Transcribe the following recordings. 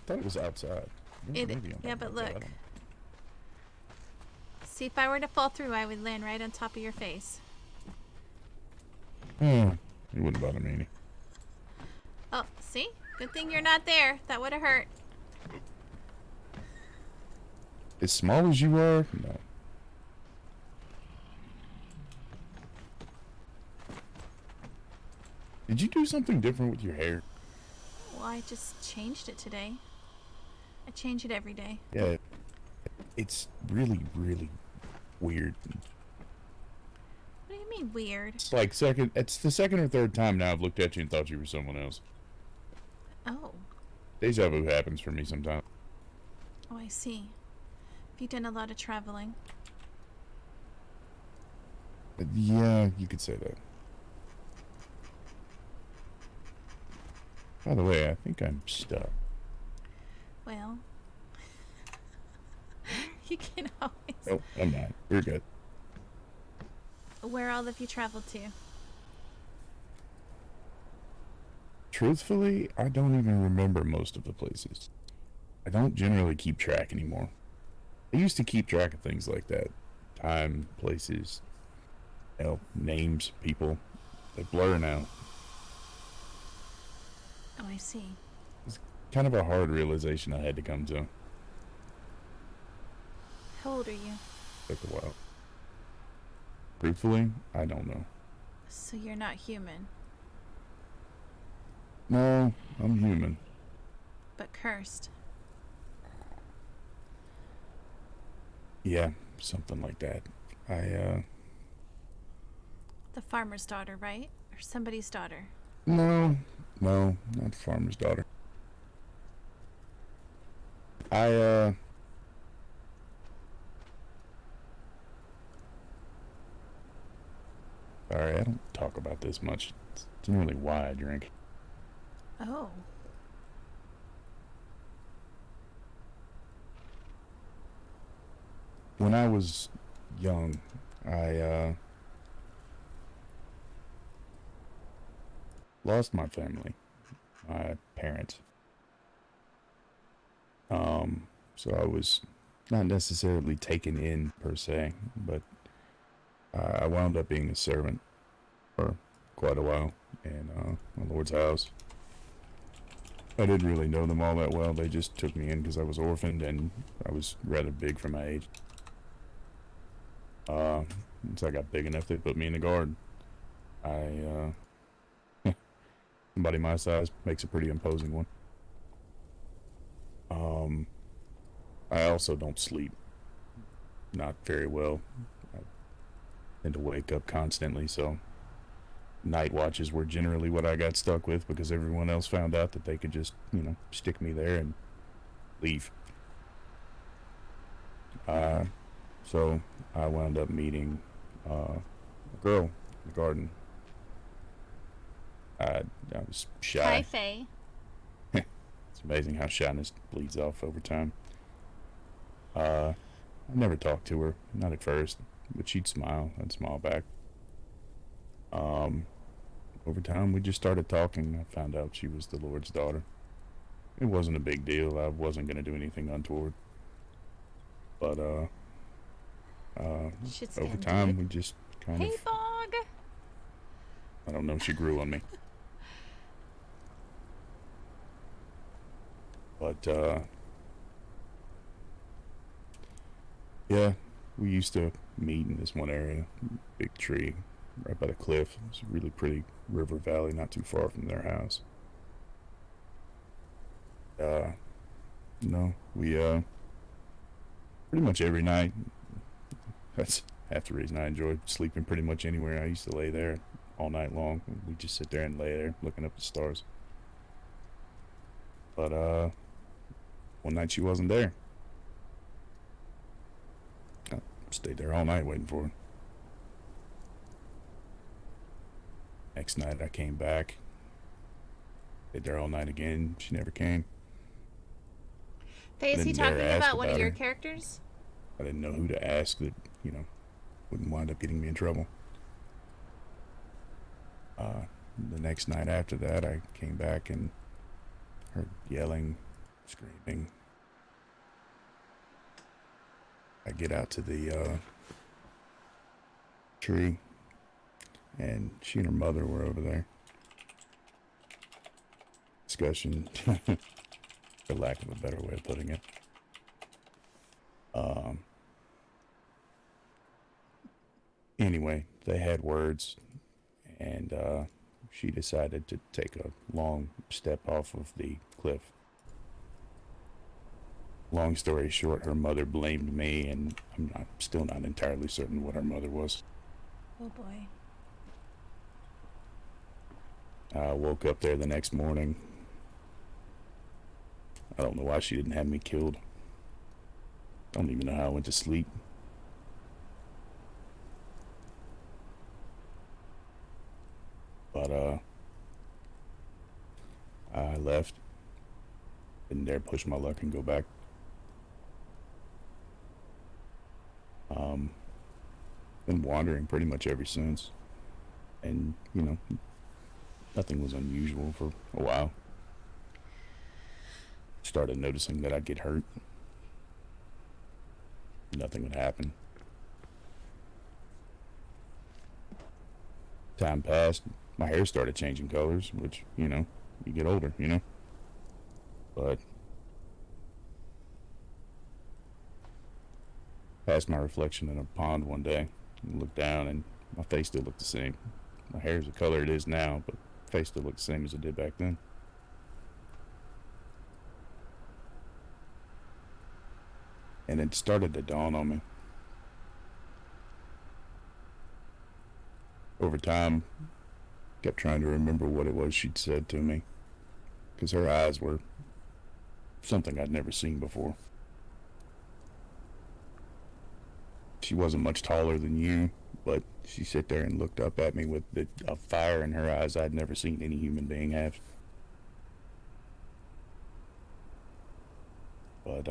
thought it was outside. Maybe I'm Yeah, thinking but outside. I look. don't know. See, if I were to fall through, I would land right on top of your face. It wouldn't bother me any. Oh, see? Good thing you're not there. That would have hurt. As small as you are, no. Did you do something different with your hair? Well, I just changed it today. I change it every day. Yeah, it's really, really weird. What do you mean weird? It's like second. It's the second or third time now I've looked at you and thought you were someone else. Oh. Deja vu happens for me sometimes. Oh, I see. Have you done a lot of traveling? Yeah, you could say that. By the way, I think I'm stuck. Well, you can always. Oh, I'm not. We're good. Where all have you traveled to? Truthfully, I don't even remember most of the places. I don't generally keep track anymore. I used to keep track of things like that. Time, places, names, people. They blur now. Oh, I see. It's kind of a hard realization I had to come to. How old are you? Took a while. Truthfully, I don't know. So you're not human, No, I'm human. but cursed. Yeah, something like that. The farmer's daughter, right? Or somebody's daughter? No, no, not the farmer's daughter. I, sorry, I don't talk about this much. It's generally why I drink. Oh. When I was young, I lost my family, my parents. So I was not necessarily taken in per se, but I wound up being a servant for quite a while in my Lord's house. I didn't really know them all that well. They just took me in because I was orphaned and I was rather big for my age. Once I got big enough, they put me in the guard. Somebody my size makes a pretty imposing one. Um, I also don't sleep not very well. I tend to wake up constantly, so night watches were generally what I got stuck with because everyone else found out that they could just, stick me there and leave. Uh, so I wound up meeting a girl in the garden. I was Hi, shy. Faye. It's amazing how shyness bleeds off over time. I never talked to her, not at first, but she'd smile. I'd smile back. Um, Over time, we just started talking. I found out she was the Lord's daughter. It wasn't a big deal. I wasn't gonna do anything untoward. But uh, Should over stand, time, dude. we just kind of, Hey, Bog! I don't know, she grew on me. But yeah, we used to meet in this one area, big tree right by the cliff. It's a really pretty river valley, not too far from their house. Uh, no, we pretty much every night. That's half the reason I enjoyed sleeping pretty much anywhere. I used to lay there all night long. We just sit there and lay there looking up at the stars. But one night she wasn't there. I stayed there all night waiting for her. Next night I came back. Stayed there all night again. She never came. Faye, I is he didn't dare talking ask about one of about your her. characters? I didn't know who to ask that, wouldn't wind up getting me in trouble. The next night after that, I came back and heard yelling, screaming. I get out to the tree, and she and her mother were over there. Discussion, for lack of a better way of putting it. Anyway, they had words, and she decided to take a long step off of the cliff. Long story short, her mother blamed me, and I'm still not entirely certain what her mother was. Oh boy. I woke up there the next morning. I don't know why she didn't have me killed. Don't even know how I went to sleep. But I left. Didn't dare push my luck and go back. Been wandering pretty much ever since. And, you know, nothing was unusual for a while. Started noticing that I'd get hurt. Nothing would happen. Time passed. My hair started changing colors, which, you know, you get older, you know. But passed my reflection in a pond one day and looked down, and my face still looked the same. My hair's the color it is now, but face still looked the same as it did back then. And it started to dawn on me. Over time, kept trying to remember what it was she'd said to me, because her eyes were something I'd never seen before. She wasn't much taller than you, but she sat there and looked up at me with a fire in her eyes I'd never seen any human being have. But,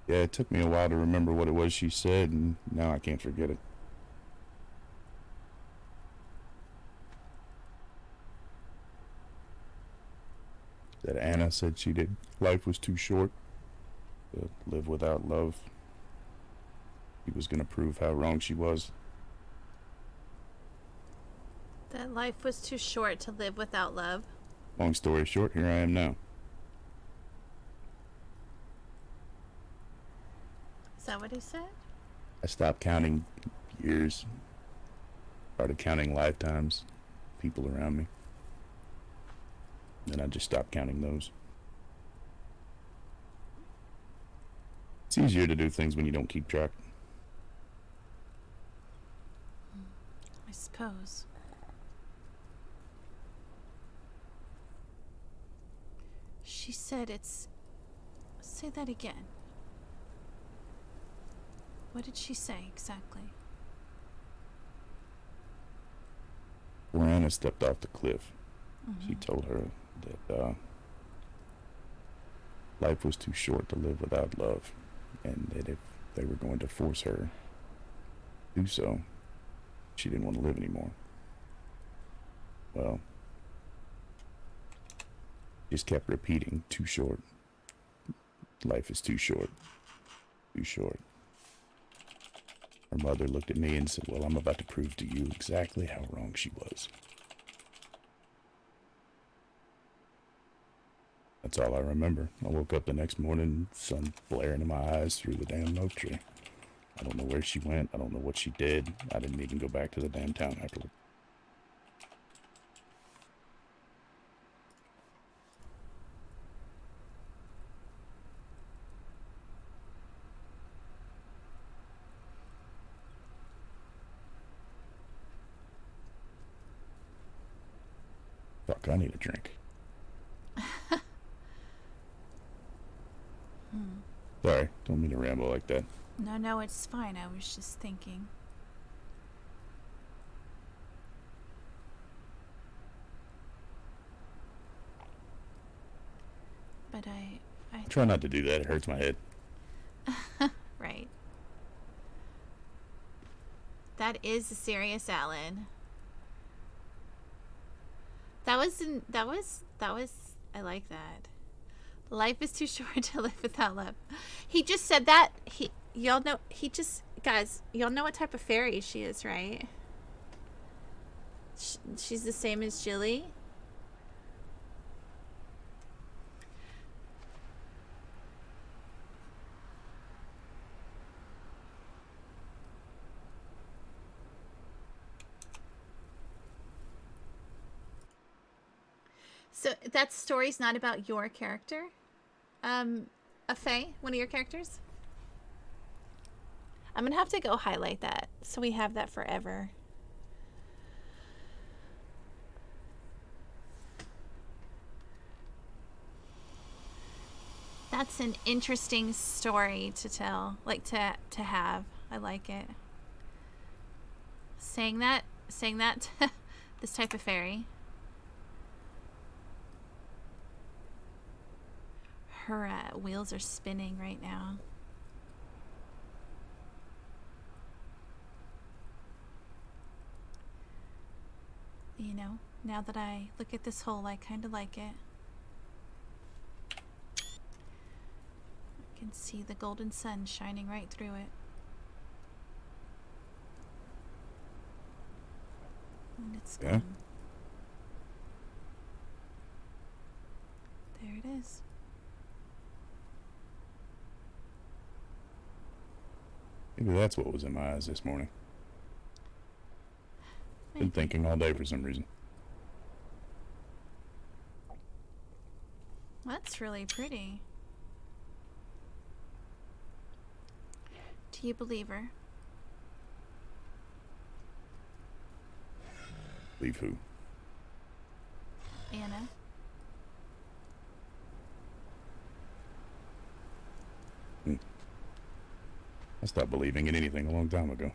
yeah, it took me a while to remember what it was she said, and now I can't forget it. That Anna said life was too short to live without love. He was gonna prove how wrong she was. That life was too short to live without love. Long story short, here I am now. Is that what he said? I stopped counting years. Started counting lifetimes, people around me. Then I just stopped counting those. It's easier to do things when you don't keep track. I suppose. She said it's... Say that again. What did she say exactly? When Anna stepped off the cliff, Mm-hmm. she told her that life was too short to live without love, and that if they were going to force her to do so, she didn't want to live anymore. Well, just kept repeating, too short. Life is too short. Too short. Her mother looked at me and said, well, I'm about to prove to you exactly how wrong she was. That's all I remember. I woke up the next morning, sun blaring in my eyes through the damn oak tree. I don't know where she went. I don't know what she did. I didn't even go back to the damn town afterward. Fuck, I need a drink. Sorry, don't mean to ramble like that. No, it's fine. I was just thinking. But I Try not to do that. It hurts my head. right. That is serious, Alan. That was I like that. Life is too short to live without love. He just said that. Y'all know, guys, y'all know what type of fairy she is, right? She's the same as Jilly. So that story's not about your character? A Fae, one of your characters? I'm gonna have to go highlight that so we have that forever. That's an interesting story to tell, like to have. I like it. Saying that this type of fairy. Her wheels are spinning right now. You know, now that I look at this hole, I kind of like it. I can see the golden sun shining right through it. And it's gone. There it is. Maybe that's what was in my eyes this morning. Been thinking all day for some reason. That's really pretty. Do you believe her? Believe who? Anna? I stopped believing in anything a long time ago.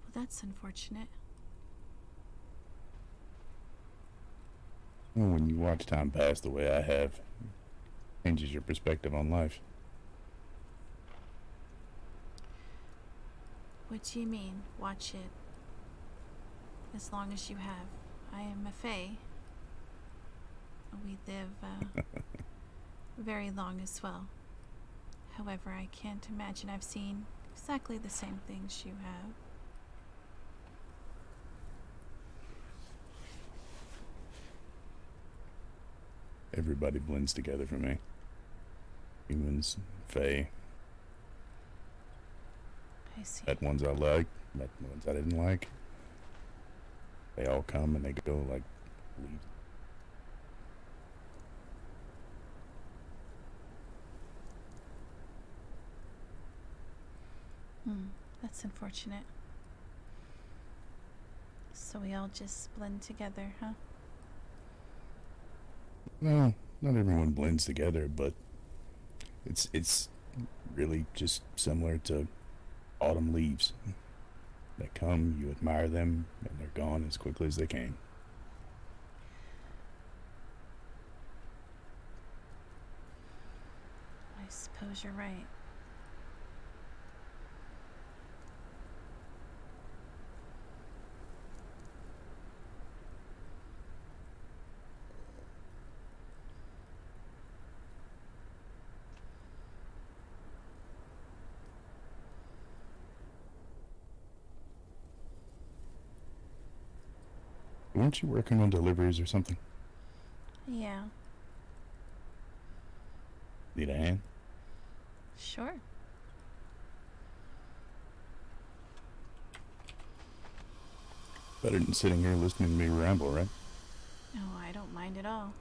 Well, that's unfortunate. Well, when you watch time pass the way I have, it changes your perspective on life. What do you mean, watch it? As long as you have. I am a Fae. We live very long as well. However, I can't imagine I've seen exactly the same things you have. Everybody blends together for me. Humans, Fae. I see. Met ones I liked, met ones I didn't like. They all come and they go like leaves. That's unfortunate. So we all just blend together, huh? No, not everyone blends together, but it's really just similar to autumn leaves. They come, you admire them, and they're gone as quickly as they came. I suppose you're right. Weren't you working on deliveries or something? Yeah, Need a hand? sure. Better than sitting here listening to me ramble, right? Oh, I don't mind at all.